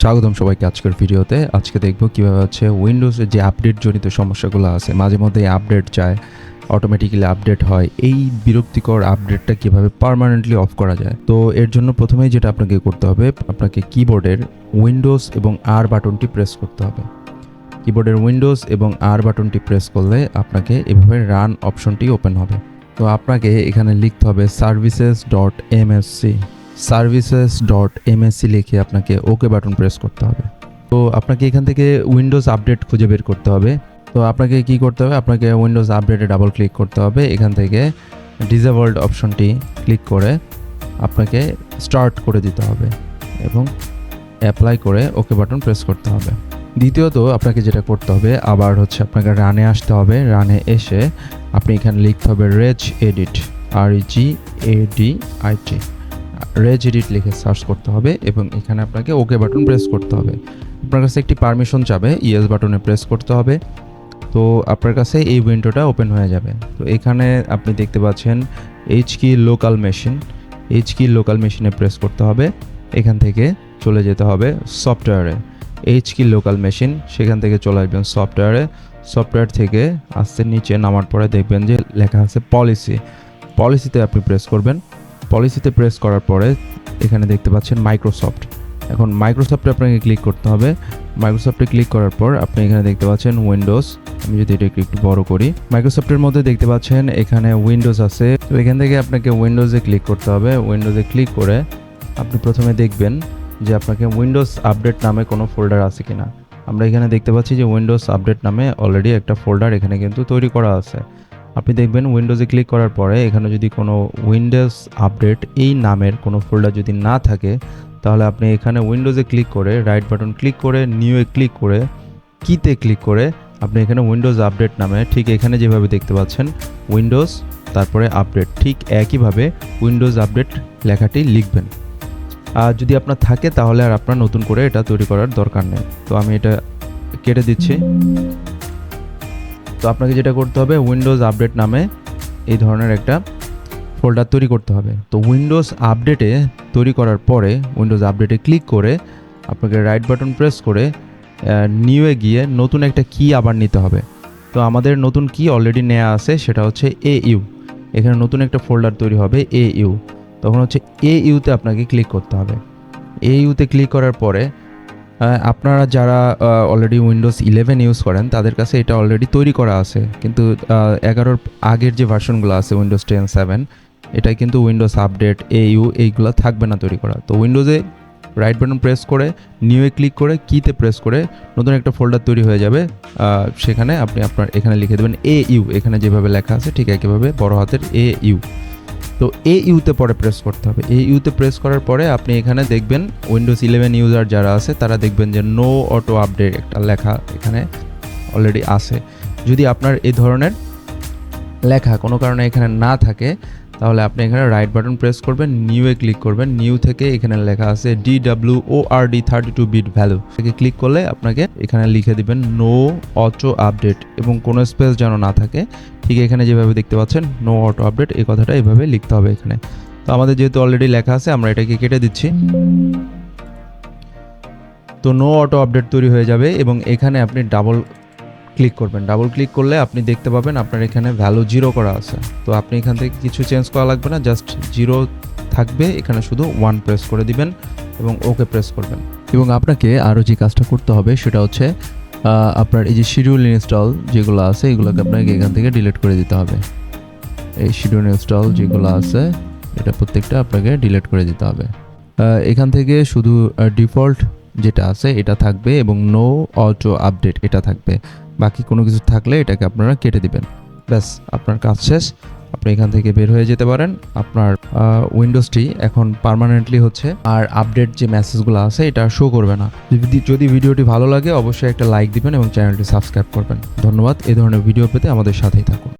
স্বাগতম সবাইকে আজকের ভিডিওতে। আজকে দেখব কিভাবে হচ্ছে উইন্ডোজের যে আপডেট জনিত সমস্যাগুলো আছে, মাঝে মধ্যে আপডেট যায়, অটোমেটিক্যালি আপডেট হয়, এই বিরক্তিকর আপডেটটা কিভাবে পার্মানেন্টলি অফ করা যায়। তো এর জন্য প্রথমেই যেটা আপনাকে করতে হবে, আপনাকে কিবোর্ডের উইন্ডোজ এবং আর বাটনটি প্রেস করতে হবে। কিবোর্ডের উইন্ডোজ এবং আর বাটনটি প্রেস করলে আপনাকে এভাবে রান অপশনটি ওপেন হবে। তো আপনাকে এখানে লিখতে হবে services.msc লিখে আপনাকে ওকে বাটন প্রেস করতে হবে। তো আপনাকে এখান থেকে উইন্ডোজ আপডেট খুঁজে বের করতে হবে। তো আপনাকে কি করতে হবে, আপনাকে উইন্ডোজ আপডেটে ডাবল ক্লিক করতে হবে। এখান থেকে ডিসেবলড অপশনটি ক্লিক করে আপনাকে স্টার্ট করে দিতে হবে এবং অ্যাপ্লাই করে ওকে বাটন প্রেস করতে হবে। দ্বিতীয়ত আপনাকে যেটা করতে হবে, আবার হচ্ছে আপনাকে রানে আসতে হবে। রানে এসে আপনি এখানে লিখতে হবে reg edit, REGADIT, reg edit লিখে সার্চ করতে হবে এবং এখানে আপনাকে ওকে বাটন প্রেস করতে হবে। আপনার কাছে একটি পারমিশন চাবে, ইয়েস বাটনে প্রেস করতে হবে। তো আপনার কাছে এই উইন্ডোটা ওপেন হয়ে যাবে। তো এখানে আপনি দেখতে পাচ্ছেন এইচ কি লোকাল মেশিনে প্রেস করতে হবে। এখান থেকে চলে যেতে হবে সফটওয়্যারে, এইচ কি লোকাল মেশিন, সেখান থেকে চলে আসবেন সফটওয়্যার থেকে আস্তে নিচে নামার পরে দেখবেন যে লেখা আছে পলিসিতে আপনি প্রেস করবেন। পলিসিতে প্রেস করার পরে এখানে দেখতে পাচ্ছেন মাইক্রোসফট। এখন মাইক্রোসফটে আপনাকে ক্লিক করতে হবে। মাইক্রোসফটে ক্লিক করার পর আপনি এখানে দেখতে পাচ্ছেন উইন্ডোজ। আমি যদি এটা একটু বড় করি, মাইক্রোসফটের মধ্যে দেখতে পাচ্ছেন এখানে উইন্ডোজ আছে। তো এখান থেকে আপনাকে উইন্ডোজে ক্লিক করতে হবে। উইন্ডোজে ক্লিক করে আপনি প্রথমে দেখবেন যে আপনাকে উইন্ডোজ আপডেট নামে কোনো ফোল্ডার আছে কিনা। আমরা এখানে দেখতে পাচ্ছি যে উইন্ডোজ আপডেট নামে অলরেডি একটা ফোল্ডার এখানে কিন্তু তৈরি করা আছে। আপনি দেখবেন উইন্ডোজে ক্লিক করার পরে এখানে যদি কোনো উইন্ডোজ আপডেট এই নামের কোনো ফোল্ডার যদি না থাকে, তাহলে আপনি এখানে উইন্ডোজে ক্লিক করে রাইট বাটন ক্লিক করে নিউয়ে ক্লিক করে কিতে ক্লিক করে আপনি এখানে উইন্ডোজ আপডেট নামে, ঠিক এখানে যেভাবে দেখতে পাচ্ছেন উইন্ডোজ তারপরে আপডেট, ঠিক একইভাবে উইন্ডোজ আপডেট লেখাটি লিখবেন। আর যদি আপনার থাকে তাহলে আর আপনার নতুন করে এটা তৈরি করার দরকার নেই। তো আমি এটা কেটে দিচ্ছি। তো আপনাকে যেটা করতে হবে, উইন্ডোজ আপডেট নামে এই ধরনের একটা ফোল্ডার তৈরি করতে হবে। তো উইন্ডোজ আপডেটে তৈরি করার পরে উইন্ডোজ আপডেটে ক্লিক করে আপনাকে রাইট বাটন প্রেস করে নিউয়ে গিয়ে নতুন একটা কি আবার নিতে হবে। তো আমাদের নতুন কি অলরেডি নেওয়া আছে, সেটা হচ্ছে AU। এখানে নতুন একটা ফোল্ডার তৈরি হবে AU। তখন হচ্ছে AUতে আপনাকে ক্লিক করতে হবে। AUতে ক্লিক করার পরে আপনারা যারা অলরেডি উইন্ডোজ 11 ইউজ করেন তাদের কাছে এটা অলরেডি তৈরি করা আছে, কিন্তু 11-র আগের যে ভার্সনগুলো আছে উইন্ডোজ 10, 7, এটা কিন্তু উইন্ডোজ আপডেট AU এইগুলো থাকবে না তৈরি করা। তো উইন্ডোজে রাইট বাটন প্রেস করে নিউয়ে ক্লিক করে কিতে প্রেস করে নতুন একটা ফোল্ডার তৈরি হয়ে যাবে। সেখানে আপনি আপনার এখানে লিখে দেবেন AU, এখানে যেভাবে লেখা আছে ঠিক একইভাবে বড় হাতের AU। তো AUতে পরে প্রেস করতে হবে। AUতে প্রেস করার পরে আপনি এখানে দেখবেন উইন্ডোজ 11 ইউজার যারা আছে তারা দেখবেন যে নো অটো আপডেট একটা লেখা এখানে অলরেডি আছে। যদি আপনার এই ধরনের লেখা কোনো কারণে এখানে না থাকে, তাহলে আপনি এখানে রাইট বাটন প্রেস করবেন, নিউয়ে ক্লিক করবেন। নিউ থেকে এখানে লেখা আছে DWORD 32 বিট ভ্যালু, থেকে ক্লিক করলে আপনাকে এখানে লিখে দিবেন নো অটো আপডেট এবং কোনো স্পেস যেন না থাকে। ঠিক এখানে যেভাবে দেখতে পাচ্ছেন নো অটো আপডেট, এই কথাটা এইভাবে লিখতে হবে এখানে। তো আমাদের যেহেতু অলরেডি লেখা আছে আমরা এটাকে কেটে দিচ্ছি। তো নো অটো আপডেট তৈরি হয়ে যাবে এবং এখানে আপনি ডাবল ক্লিক করবেন। ডাবল ক্লিক করলে আপনি দেখতে পাবেন আপনার এখানে ভ্যালু 0 করা আছে। তো আপনি এখান থেকে কিছু চেঞ্জ করা লাগবে না, জাস্ট 0 থাকবে। এখানে শুধু 1 প্রেস করে দিবেন এবং ওকে প্রেস করবেন। এবং আপনাকে আরও যে কাজটা করতে হবে সেটা হচ্ছে আপনার এই যে শিডিউল ইনস্টল যেগুলো আছে এগুলোকে আপনাকে এখান থেকে ডিলিট করে দিতে হবে। এই শিডিউল ইনস্টল যেগুলো আছে এটা প্রত্যেকটা আপনাকে ডিলিট করে দিতে হবে। এখান থেকে শুধু ডিফল্ট যেটা আছে এটা থাকবে এবং নো অটো আপডেট এটা থাকবে। বাকি কোনো কিছু থাকলে এটাকে আপনারা কেটে দিবেন। ব্যাস, আপনার কাজ শেষ। আপনি এখান থেকে বের হয়ে যেতে পারেন। আপনার উইন্ডোজটি এখন পার্মানেন্টলি হচ্ছে আর আপডেট যে মেসেজগুলো আছে এটা শো করবে না। যদি ভিডিওটি ভালো লাগে অবশ্যই একটা লাইক দিবেন এবং চ্যানেলটি সাবস্ক্রাইব করবেন। ধন্যবাদ। এই ধরনের ভিডিও পেতে আমাদের সাথেই থাকুন।